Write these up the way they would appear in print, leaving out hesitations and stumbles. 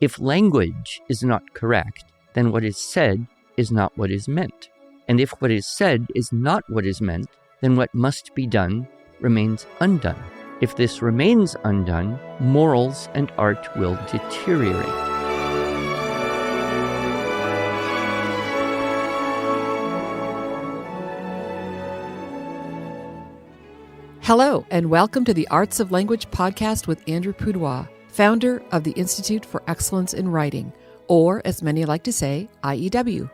If language is not correct, then what is said is not what is meant. And if what is said is not what is meant, then what must be done remains undone. If this remains undone, morals and art will deteriorate. Hello, and welcome to the Arts of Language podcast with Andrew Pudewa, founder of the Institute for Excellence in Writing, or as many like to say, IEW.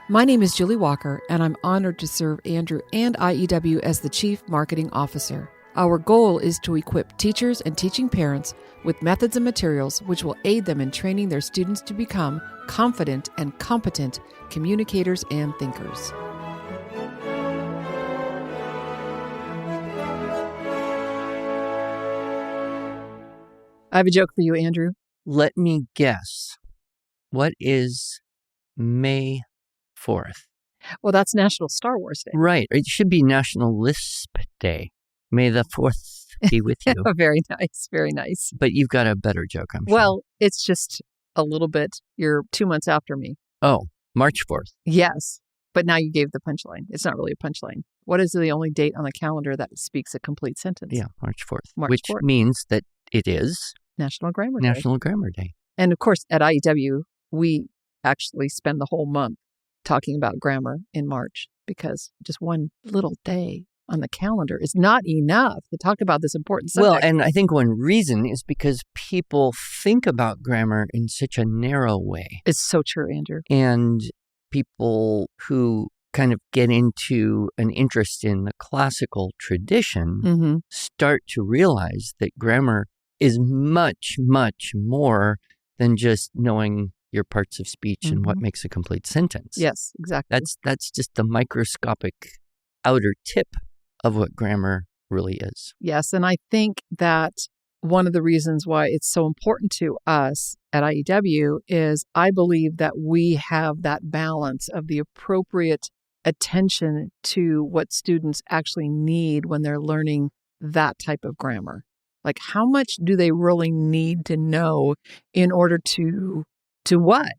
My name is Julie Walker, and I'm honored to serve Andrew and IEW as the Chief Marketing Officer. Our goal is to equip teachers and teaching parents with methods and materials which will aid them in training their students to become confident and competent communicators and thinkers. I have a joke for you, Andrew. Let me guess. What is May 4th? Well, that's National Star Wars Day. Right. It should be National Lisp Day. May the 4th be with you. Very nice. Very nice. But you've got a better joke, I'm sure. Well, it's just a little bit. You're 2 months after me. Oh, March 4th. Yes. But now you gave the punchline. It's not really a punchline. What is the only date on the calendar that speaks a complete sentence? Yeah, March 4th. March which 4th. Means that it is National Grammar Day. National Grammar Day. And of course, at IEW, we actually spend the whole month talking about grammar in March because just one little day on the calendar is not enough to talk about this important subject. Well, and I think one reason is because people think about grammar in such a narrow way. It's so true, Andrew. And people who kind of get into an interest in the classical tradition start to realize that grammar is much, much more than just knowing your parts of speech and what makes a complete sentence. Yes, exactly. That's just the microscopic outer tip of what grammar really is. Yes, and I think that one of the reasons why it's so important to us at IEW is I believe that we have that balance of the appropriate attention to what students actually need when they're learning that type of grammar. Like, how much do they really need to know in order to what?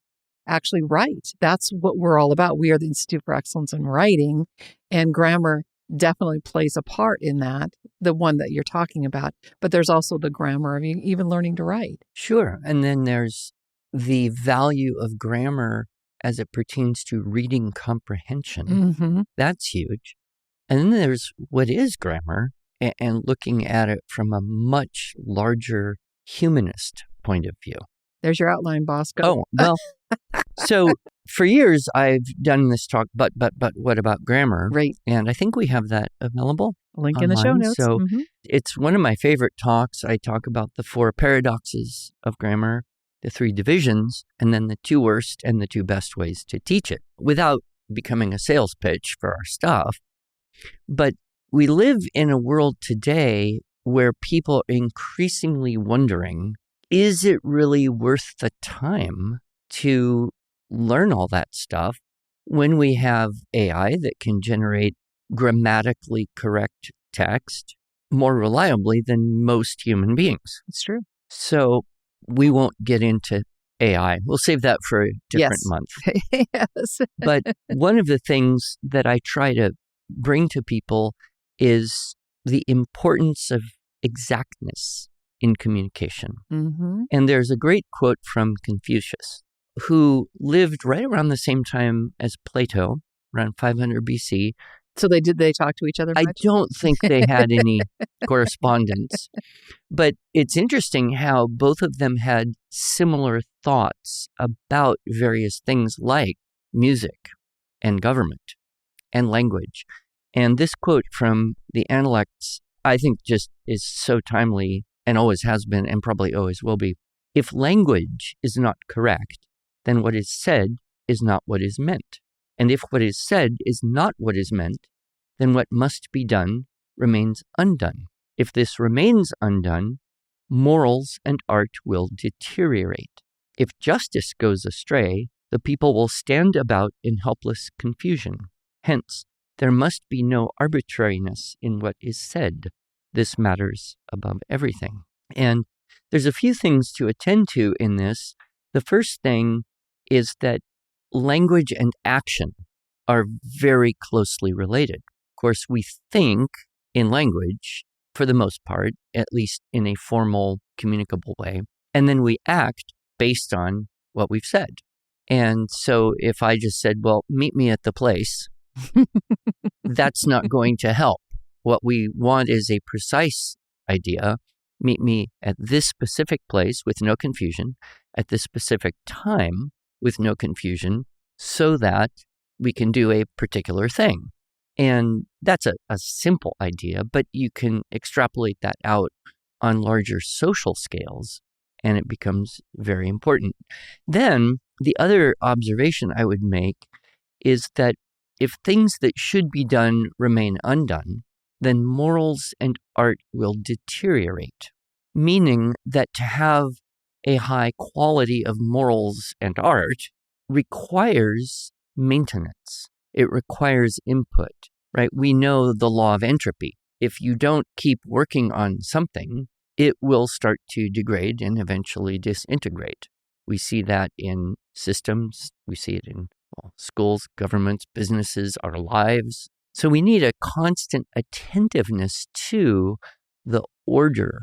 Actually write. That's what we're all about. We are the Institute for Excellence in Writing, and grammar definitely plays a part in that, the one that you're talking about. But there's also the grammar of even learning to write. Sure. And then there's the value of grammar as it pertains to reading comprehension. That's huge. And then there's what is grammar and looking at it from a much larger humanist point of view. There's your outline, boss. Go. Oh, well, so for years I've done this talk, but what about grammar? Right. And I think we have that available. Link online. in the show notes. So it's one of my favorite talks. I talk about the 4 paradoxes of grammar, the 3 divisions, and then the 2 worst and the 2 best ways to teach it without becoming a sales pitch for our stuff. But we live in a world today where people are increasingly wondering, is it really worth the time to learn all that stuff when we have AI that can generate grammatically correct text more reliably than most human beings? It's true. So we won't get into AI. We'll save that for a different month. Yes. But one of the things that I try to bring to people is the importance of exactness in communication. And there's a great quote from Confucius, who lived right around the same time as Plato, around 500 BC. So they talk to each other much? I don't think they had any correspondence. But it's interesting how both of them had similar thoughts about various things like music and government and language. And this quote from the Analects, I think, just is so timely and always has been and probably always will be. If language is not correct, then what is said is not what is meant. And if what is said is not what is meant, then what must be done remains undone. If this remains undone, morals and art will deteriorate. If justice goes astray, the people will stand about in helpless confusion. Hence, there must be no arbitrariness in what is said. This matters above everything. And there's a few things to attend to in this. The first thing is that language and action are very closely related. Of course, we think in language, for the most part, at least in a formal, communicable way, and then we act based on what we've said. And so if I just said, well, meet me at the place, that's not going to help. What we want is a precise idea. Meet me at this specific place with no confusion, at this specific time with no confusion, so that we can do a particular thing. And that's a simple idea, but you can extrapolate that out on larger social scales, and it becomes very important. Then the other observation I would make is that if things that should be done remain undone, then morals and art will deteriorate, meaning that to have a high quality of morals and art requires maintenance. It requires input, right? We know the law of entropy. If you don't keep working on something, it will start to degrade and eventually disintegrate. We see that in systems. We see it in schools, governments, businesses, our lives. So we need a constant attentiveness to the order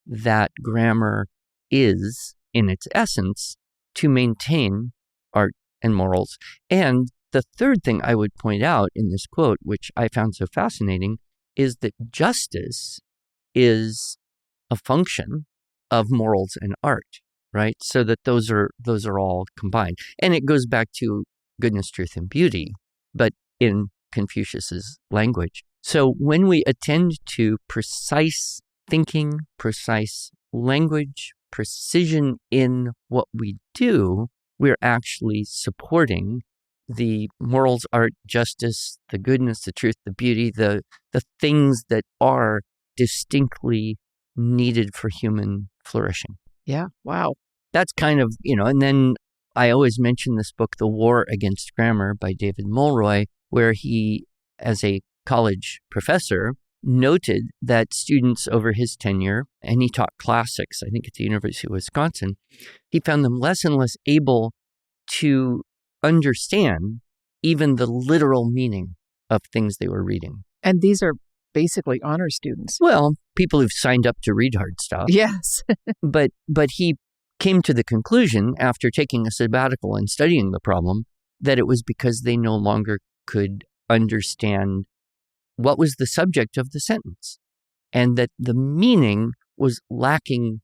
that grammar is in its essence to maintain art and morals. And the third thing I would point out in this quote, which I found so fascinating, is that justice is a function of morals and art, right? So that those are all combined. And it goes back to goodness, truth, and beauty, but in Confucius's language. So when we attend to precise thinking, precise language, precision in what we do, we're actually supporting the morals, art, justice, the goodness, the truth, the beauty, the things that are distinctly needed for human flourishing. Yeah. Wow. That's kind of, and then I always mention this book, The War Against Grammar by David Mulroy, where he, as a college professor, noted that students over his tenure, and he taught classics, I think at the University of Wisconsin, he found them less and less able to understand even the literal meaning of things they were reading. And these are basically honor students. Well, people who've signed up to read hard stuff. Yes. But he came to the conclusion after taking a sabbatical and studying the problem that it was because they no longer could understand what was the subject of the sentence, and that the meaning was lacking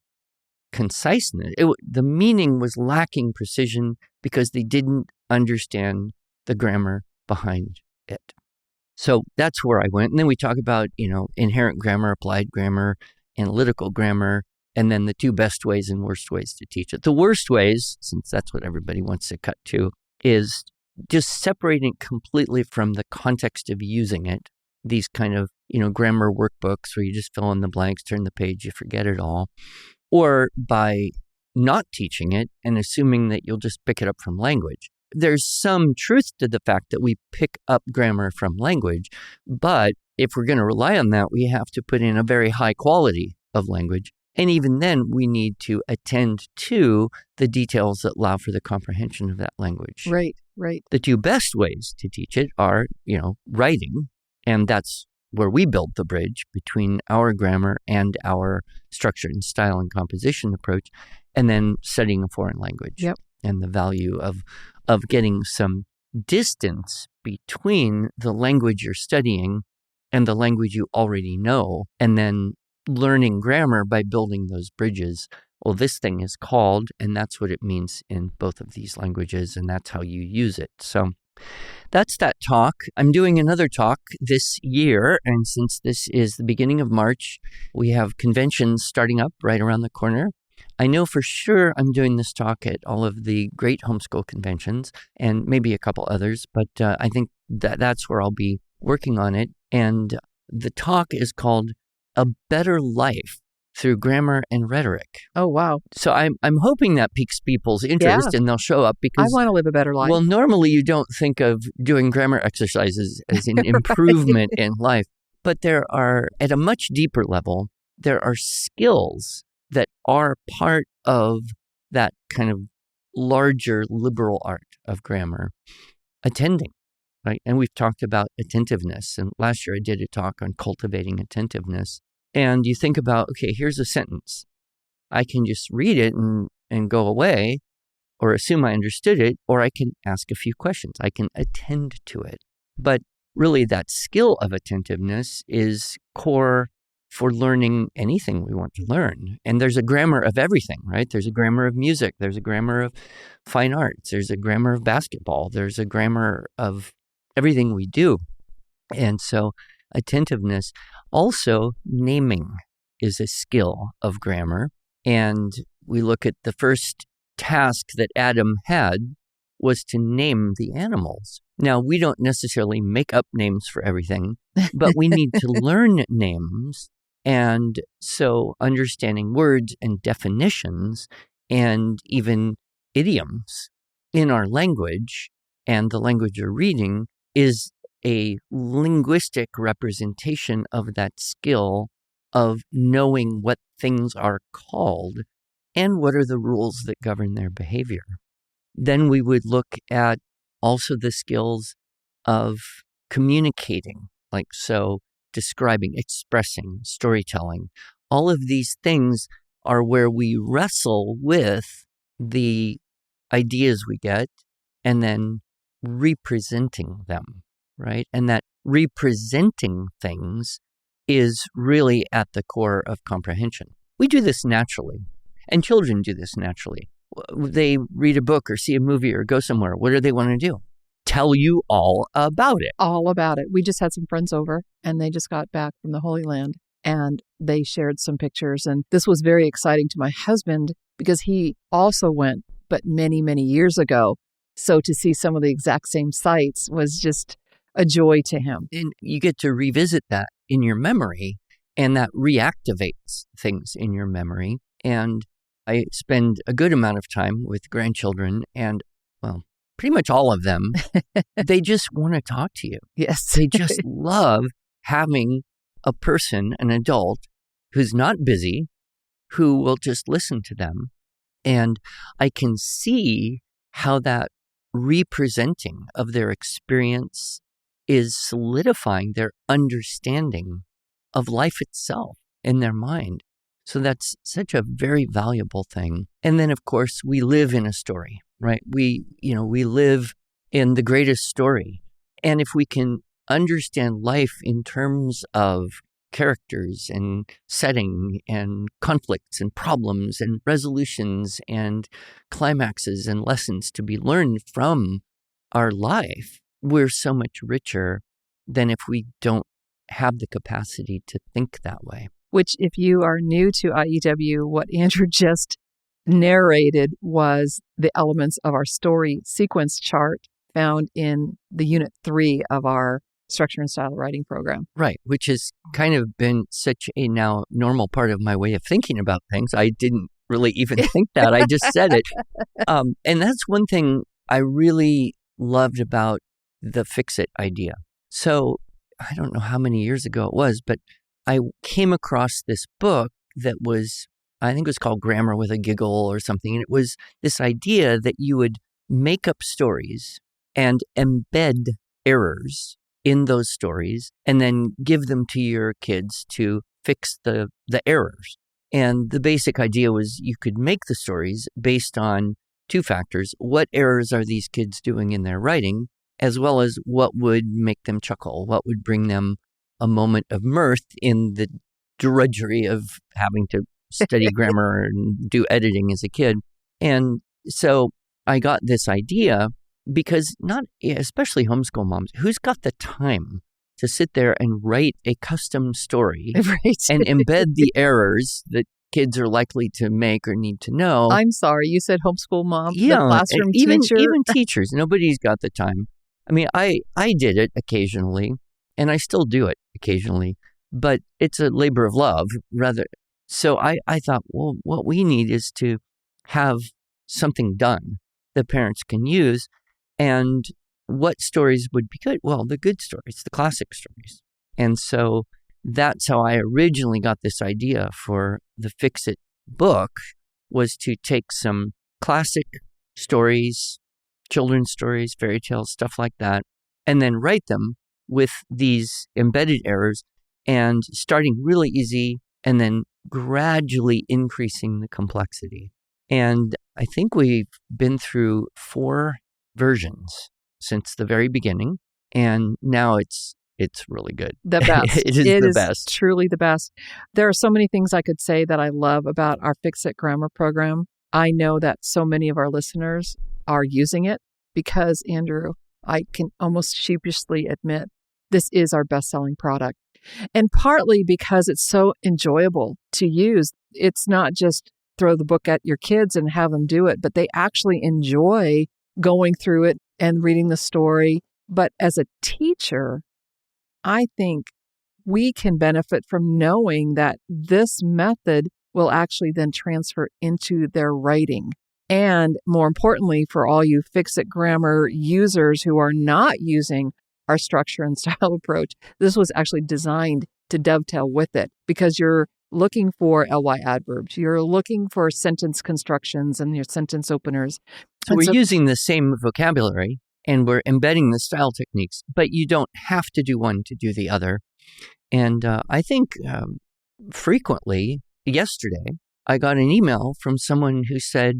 conciseness. The meaning was lacking precision because they didn't understand the grammar behind it. So that's where I went. And then we talk about, inherent grammar, applied grammar, analytical grammar, and then the two best ways and worst ways to teach it. The worst ways, since that's what everybody wants to cut to, is just separating it completely from the context of using it. These kind of, grammar workbooks where you just fill in the blanks, turn the page, you forget it all. Or by not teaching it and assuming that you'll just pick it up from language. There's some truth to the fact that we pick up grammar from language, but if we're going to rely on that, we have to put in a very high quality of language. And even then, we need to attend to the details that allow for the comprehension of that language. Right. The two best ways to teach it are, writing, and that's where we build the bridge between our grammar and our structure and style and composition approach, and then studying a foreign language. Yep. And the value of getting some distance between the language you're studying and the language you already know, and then learning grammar by building those bridges. Well, this thing is called, and that's what it means in both of these languages, and that's how you use it. So that's that talk. I'm doing another talk this year, and since this is the beginning of March, we have conventions starting up right around the corner. I know for sure I'm doing this talk at all of the great homeschool conventions and maybe a couple others, but I think that's where I'll be working on it. And the talk is called A Better Life Through Grammar and Rhetoric. Oh, wow. So I'm hoping that piques people's interest and they'll show up because I want to live a better life. Well, normally you don't think of doing grammar exercises as an improvement in life, but there are, at a much deeper level, there are skills that are part of that kind of larger liberal art of grammar, attending, right? And we've talked about attentiveness. And last year I did a talk on cultivating attentiveness. And you think about, okay, here's a sentence. I can just read it and go away or assume I understood it, or I can ask a few questions. I can attend to it. But really that skill of attentiveness is core for learning anything we want to learn. And there's a grammar of everything, right? There's a grammar of music. There's a grammar of fine arts. There's a grammar of basketball. There's a grammar of everything we do. And so attentiveness, also naming is a skill of grammar. And we look at the first task that Adam had was to name the animals. Now, we don't necessarily make up names for everything, but we need to learn names. And so understanding words and definitions and even idioms in our language and the language you're reading is a linguistic representation of that skill of knowing what things are called and what are the rules that govern their behavior. Then we would look at also the skills of communicating, like so describing, expressing, storytelling. All of these things are where we wrestle with the ideas we get and then representing them, right? And that representing things is really at the core of comprehension. We do this naturally, and children do this naturally. They read a book or see a movie or go somewhere. What do they want to do? Tell you all about it. All about it. We just had some friends over, and they just got back from the Holy Land, and they shared some pictures. And this was very exciting to my husband because he also went, but many, many years ago. So to see some of the exact same sites was just a joy to him. And you get to revisit that in your memory, and that reactivates things in your memory. And I spend a good amount of time with grandchildren, and, well, pretty much all of them, they just want to talk to you. Yes. They just love having a person, an adult, who's not busy, who will just listen to them. And I can see how that representing of their experience is solidifying their understanding of life itself in their mind. So that's such a very valuable thing. And then, of course, we live in a story, right? We live in the greatest story. And if we can understand life in terms of characters and setting and conflicts and problems and resolutions and climaxes and lessons to be learned from our life, we're so much richer than if we don't have the capacity to think that way. Which, if you are new to IEW, what Andrew just narrated was the elements of our story sequence chart found in the Unit 3 of our Structure and Style Writing program. Right, which has kind of been such a now normal part of my way of thinking about things. I didn't really even think that. I just said it. And that's one thing I really loved about the fix-it idea. So I don't know how many years ago it was, but I came across this book that was, I think it was called Grammar with a Giggle or something. And it was this idea that you would make up stories and embed errors in those stories and then give them to your kids to fix the errors. And the basic idea was you could make the stories based on two factors. What errors are these kids doing in their writing, as well as what would make them chuckle, what would bring them a moment of mirth in the drudgery of having to study grammar and do editing as a kid. And so I got this idea because especially homeschool moms, who's got the time to sit there and write a custom story Right. and embed the errors that kids are likely to make or need to know? I'm sorry, you said homeschool mom, Yeah, the classroom even teacher. teachers, nobody's got the time. I mean, I did it occasionally, and I still do it occasionally, but it's a labor of love rather. So I thought, well, what we need is to have something done that parents can use. And what stories would be good? Well, the good stories, the classic stories. And so that's how I originally got this idea for the Fix It book, was to take some classic stories, children's stories, fairy tales, stuff like that, and then write them with these embedded errors and starting really easy and then gradually increasing the complexity. And I think we've been through 4 versions since the very beginning, and now it's really good. The best. It is the best. Truly the best. There are so many things I could say that I love about our Fix-It Grammar program. I know that so many of our listeners are using it because, Andrew, I can almost sheepishly admit this is our best-selling product. And partly because it's so enjoyable to use. It's not just throw the book at your kids and have them do it, but they actually enjoy going through it and reading the story. But as a teacher, I think we can benefit from knowing that this method will actually then transfer into their writing. And more importantly, for all you Fix-It Grammar users who are not using our structure and style approach, this was actually designed to dovetail with it because you're looking for ly adverbs. You're looking for sentence constructions and your sentence openers. So we're using the same vocabulary and we're embedding the style techniques, but you don't have to do one to do the other. And I think frequently, yesterday, I got an email from someone who said,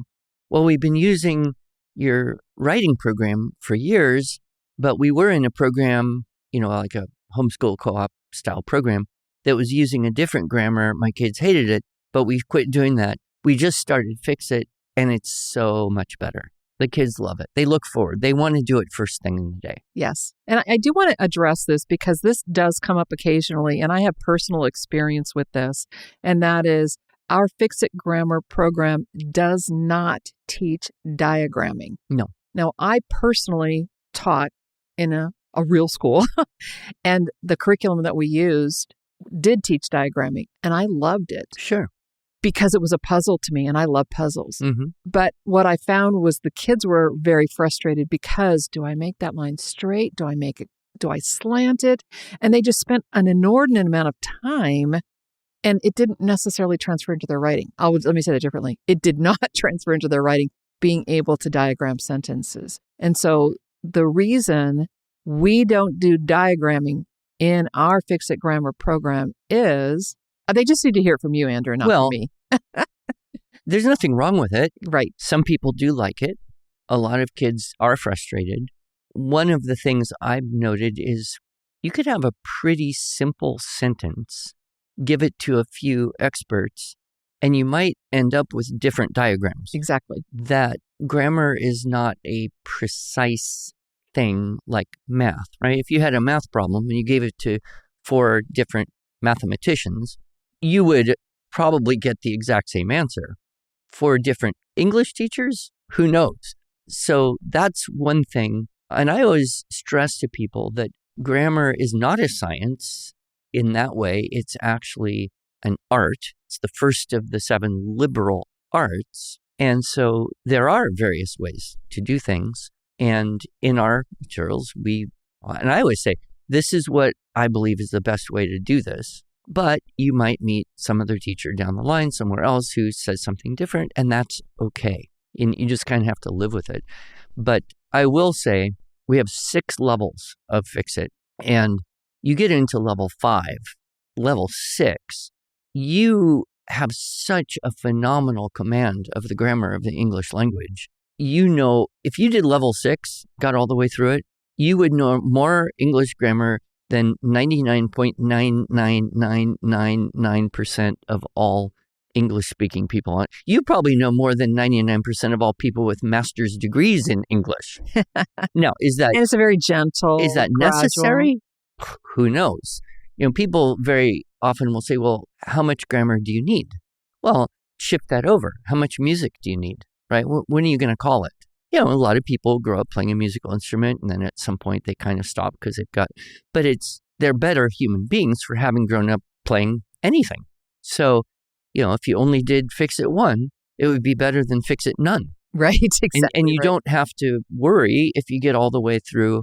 well, we've been using your writing program for years, but we were in a program, like a homeschool co-op style program that was using a different grammar. My kids hated it, but we quit doing that. We just started Fix-It, and it's so much better. The kids love it. They look forward. They want to do it first thing in the day. Yes. And I do want to address this because this does come up occasionally, and I have personal experience with this, and that is our Fix-It Grammar program does not teach diagramming. No. Now, I personally taught in a real school, and the curriculum that we used did teach diagramming, and I loved it. Sure. Because it was a puzzle to me, and I love puzzles. Mm-hmm. But what I found was the kids were very frustrated because do I make that line straight? Do I slant it? And they just spent an inordinate amount of time, and it didn't necessarily transfer into their writing. Let me say that differently. It did not transfer into their writing, being able to diagram sentences. And so the reason we don't do diagramming in our Fix-It Grammar program is they just need to hear it from you, Andrew, not from me. There's nothing wrong with it. Right. Some people do like it. A lot of kids are frustrated. One of the things I've noted is you could have a pretty simple sentence, give it to a few experts, and you might end up with different diagrams. Exactly. That grammar is not a precise thing like math, right? If you had a math problem and you gave it to 4 different mathematicians, you would probably get the exact same answer. For different English teachers, who knows? So that's one thing. And I always stress to people that grammar is not a science in that way. It's actually an art. It's the first of the 7 liberal arts. And so there are various ways to do things. And in our materials, and I always say, this is what I believe is the best way to do this. But you might meet some other teacher down the line somewhere else who says something different, and that's okay. And you just kind of have to live with it. But I will say we have 6 levels of Fix-It, and you get into level 5, level 6, you have such a phenomenal command of the grammar of the English language. If you did level 6, got all the way through it, you would know more English grammar than 99.99999% of all English-speaking people. You probably know more than 99% of all people with master's degrees in English. Now, And it's a very gentle, is that gradual. necessary? Who knows? People very often will say, well, how much grammar do you need? Well, shift that over. How much music do you need, right? When are you going to call it? A lot of people grow up playing a musical instrument, and then at some point they kind of stop because but they're better human beings for having grown up playing anything. So, if you only did Fix-It 1, it would be better than Fix-It none. Right, exactly. And you don't have to worry if you get all the way through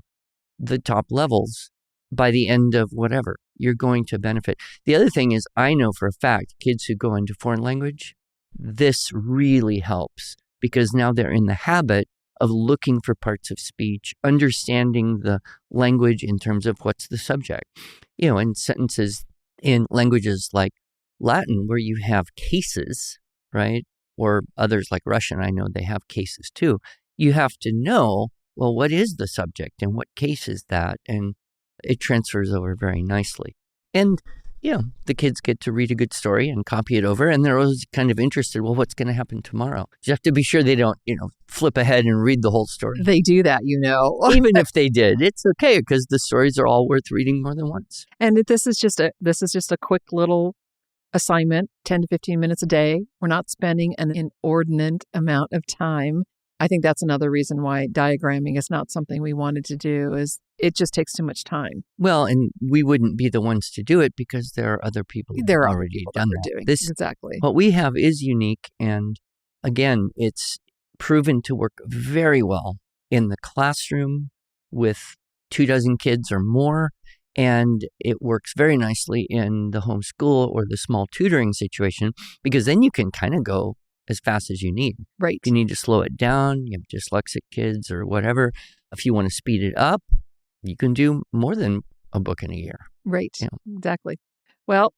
the top levels by the end of whatever. You're going to benefit. The other thing is, I know for a fact, kids who go into foreign language, this really helps because now they're in the habit of looking for parts of speech, understanding the language in terms of what's the subject. In sentences in languages like Latin, where you have cases, right? Or others like Russian, I know they have cases too. You have to know, well, what is the subject and what case is that? And it transfers over very nicely. And the kids get to read a good story and copy it over, and they're always kind of interested, well, what's going to happen tomorrow? You have to be sure they don't, flip ahead and read the whole story. They do that, Even if they did, it's okay because the stories are all worth reading more than once. And this is just a quick little assignment, 10 to 15 minutes a day. We're not spending an inordinate amount of time. I think that's another reason why diagramming is not something we wanted to do, is it just takes too much time. Well, and we wouldn't be the ones to do it because there are other people who have already done that. Exactly. What we have is unique, and again, it's proven to work very well in the classroom with 24 kids or more, and it works very nicely in the homeschool or the small tutoring situation, because then you can kind of go as fast as you need. Right. If you need to slow it down, you have dyslexic kids or whatever. If you want to speed it up, you can do more than a book in a year. Right. Exactly. Well,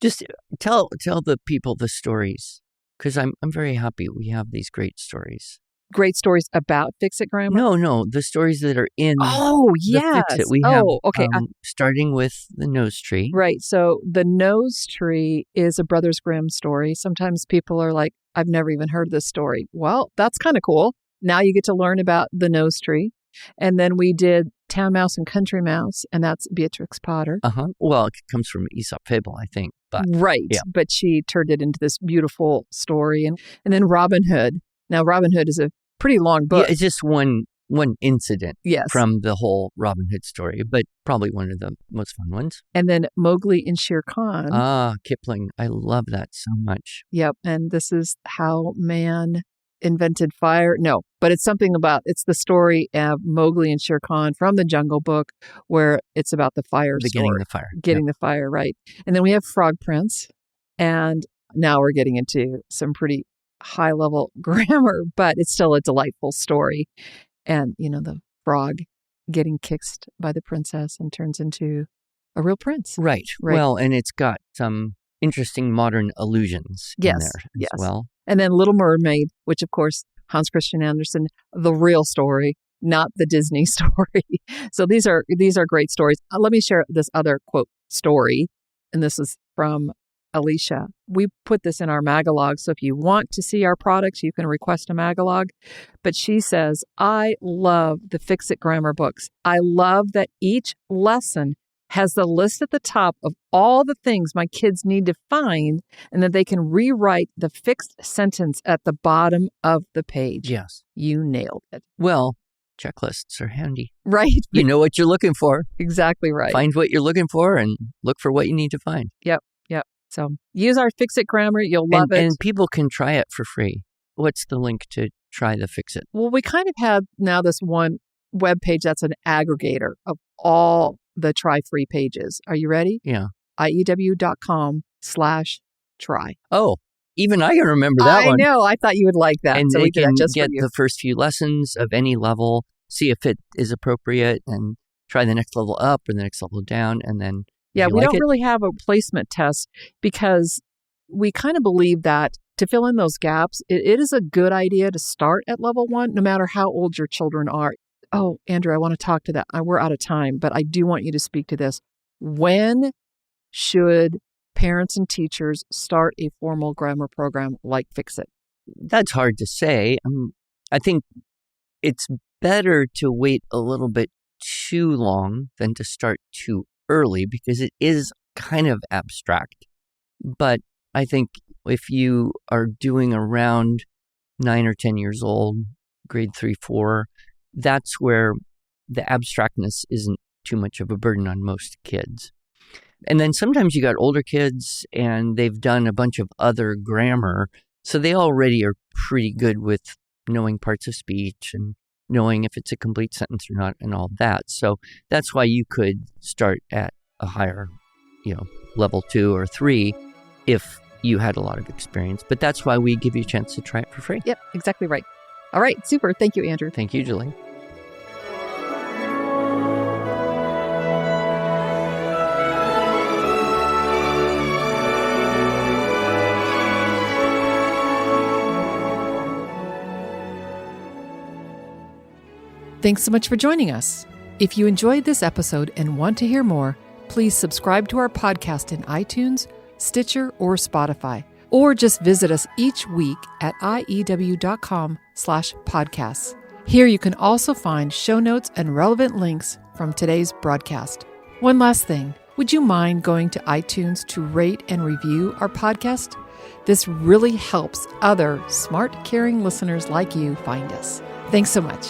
just tell the people the stories, because I'm very happy we have these great stories. Great stories about Fix-It Grammar? No, the stories that are in yes. the Fix-It. We have, okay. Starting with the nose tree. Right. So the nose tree is a Brothers Grimm story. Sometimes people are like, I've never even heard this story. Well, that's kind of cool. Now you get to learn about the nose tree. And then we did Town Mouse and Country Mouse, and that's Beatrix Potter. Well, it comes from Aesop Fable, I think. But, right. Yeah. But she turned it into this beautiful story. And then Robin Hood. Now, Robin Hood is a pretty long book. Yeah, it's just one incident from the whole Robin Hood story, but probably one of the most fun ones. And then Mowgli and Shere Khan. Kipling. I love that so much. Yep. And this is how man invented fire. No, but it's it's the story of Mowgli and Shere Khan from the Jungle Book, where it's about the fire story. Getting the fire. Getting the fire, right. And then we have Frog Prince. And now we're getting into some pretty high-level grammar, but it's still a delightful story. And, the frog getting kissed by the princess and turns into a real prince. Right. Well, and it's got some interesting modern allusions in there as well. And then Little Mermaid, which, of course, Hans Christian Andersen, the real story, not the Disney story. So these are great stories. Let me share this other quote story, and this is from Alicia. We put this in our Magalog, so if you want to see our products, you can request a Magalog. But she says, I love the Fix-It Grammar books. I love that each lesson has the list at the top of all the things my kids need to find, and that they can rewrite the fixed sentence at the bottom of the page. Yes. You nailed it. Well, checklists are handy. Right. You know what you're looking for. Exactly right. Find what you're looking for and look for what you need to find. Yep. So use our Fix-It Grammar. You'll love it. And people can try it for free. What's the link to try the Fix-It? Well, we kind of have now this one web page that's an aggregator of all the try-free pages. Are you ready? Yeah. IEW.com/try. Oh, even I can remember that one. I know. I thought you would like that. And so they can just get the first few lessons of any level, see if it is appropriate, and try the next level up or the next level down, and then we don't really have a placement test because we kind of believe that to fill in those gaps, it is a good idea to start at level 1, no matter how old your children are. Oh, Andrew, I want to talk to that. We're out of time, but I do want you to speak to this. When should parents and teachers start a formal grammar program like Fix-It? That's hard to say. I think it's better to wait a little bit too long than to start too early, because it is kind of abstract. But I think if you are doing around 9 or 10 years old, grade 3, 4, that's where the abstractness isn't too much of a burden on most kids. And then sometimes you got older kids and they've done a bunch of other grammar, so they already are pretty good with knowing parts of speech and knowing if it's a complete sentence or not and all that. So that's why you could start at a higher, level 2 or 3 if you had a lot of experience. But that's why we give you a chance to try it for free. Yep, exactly right. All right, super. Thank you, Andrew. Thank you, Julie. Thanks so much for joining us. If you enjoyed this episode and want to hear more, please subscribe to our podcast in iTunes, Stitcher, or Spotify, or just visit us each week at iew.com/podcasts. Here you can also find show notes and relevant links from today's broadcast. One last thing, would you mind going to iTunes to rate and review our podcast? This really helps other smart, caring listeners like you find us. Thanks so much.